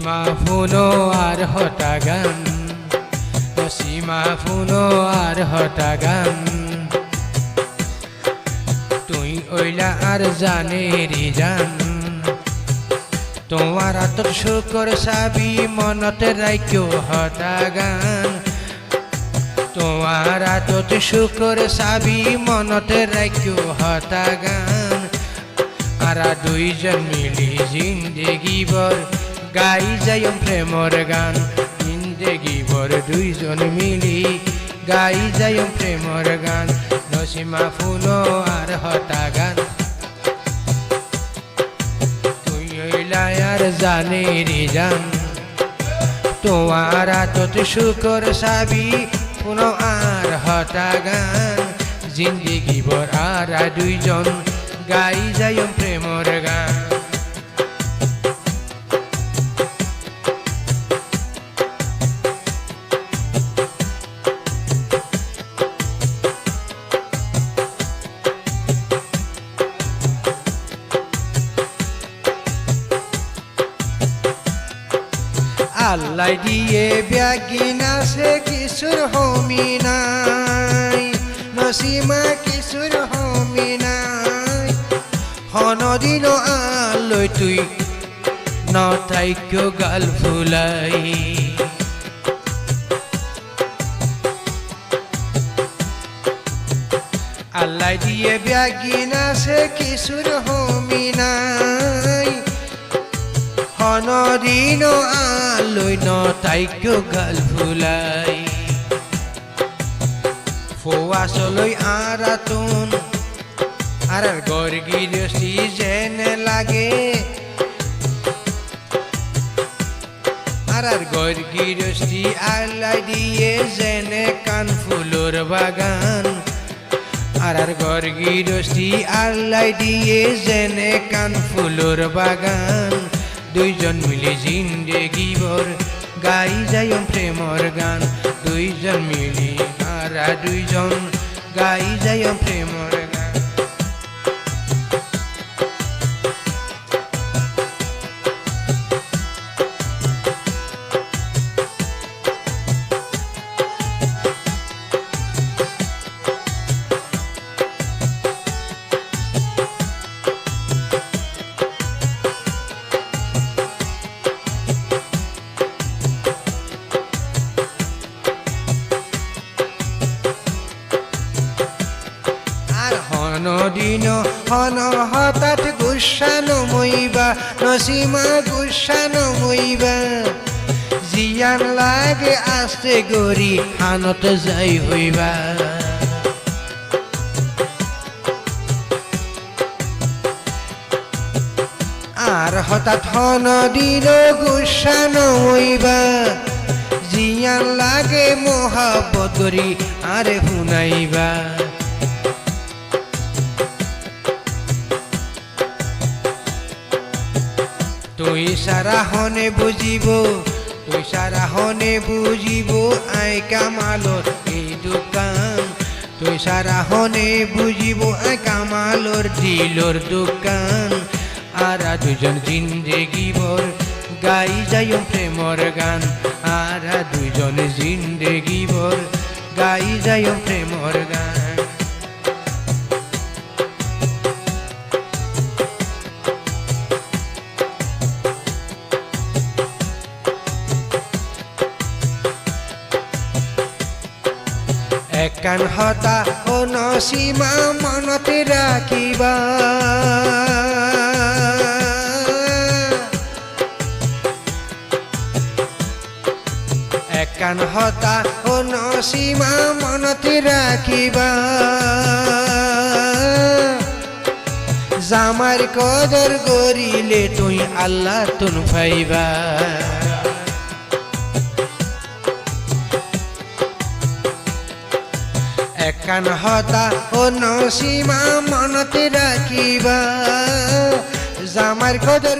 নসীমা ফুনো আর হটা গান, নসীমা ফুনো আর হটা গান। তুই ওইলা আর জানেরি জান, তোমার আতর শুকর সাবি মনতে রাইক্য হটা গান। তোমার আতর শুকর সাবি মনতে রাইক্য হটা গান। আরা দুইজন মিলি জিন্দেগি ভর গাই যাইম প্রেমর গান। জিন্দেগি ভর দুইজন মিলি গাই যাইম প্রেমর গান। নসীমা ফুনো আর হটা গান, তুই হইলা আর জানেরি জান। তোমার আতত শুকর সাবি ফুনো আর হটা গান। জিন্দেগি ভর আরা দুইজন গাই যাইম প্রেমর গান। আল্লাহ দিয়ে ব্যাগিন আছে কিছুর হমি নাই, নসীমা কিছুর হমি নাই। হনদিন আলৈ তুই নথাইক্য গাল ফুলাই। আল্লাহ দিয়ে ব্যাগিন আছে কিছুর হমি নাই। হনদিন আলৈ নথাইক্য গাল ফুলাই। ফোয়াছলৈ আৰাতোন আর গর্গিরসি যেন লাগে। আর গর্গিরসি আল্লাহ দিয়ে যেন কান ফুলোর বাগান। আর গর্গিরসি আল্লাহ দিয়ে যেন কান ফুলোর বাগান। দুইজন মিলে জিন্দেগি ভর গাই যাইম প্রেমর গান। দুইজন মিলি আর দুইজন গাই যাইম প্রেমর গান। হনদিন হন হঠাৎ গুসা নমইবা, নসীমা গুসা নমইবা। জিয়ান লাগে আস্তে গরি হানত যাই হইবা। আর হঠাৎ হনদিন গুসা নমইবা। জিয়ান লাগে মোহাব্বত গরি আরে শুনাইবা। তুই সারা হনে বুঝিব, তুই সারা হনে বুঝিব আই কামালর এই দোকান। তুই সারা হনে বুঝিব আই কামালর দিলর দোকান। আর দুজন জিন্দেগি ভর গাই যাইম প্রেমর গান। আর দুজন জিন্দেগি ভর গাই যাইম প্রেমর গান। একান হতা ও নসীমা মনতে রাখিবা। একান হতা ও নসীমা মনতে রাখিবা। জামার কদর করিলে তুই আল্লাহ তুন পাইবা। একান হতা ও নসীমা মনতে রাখিবা। জামার কদর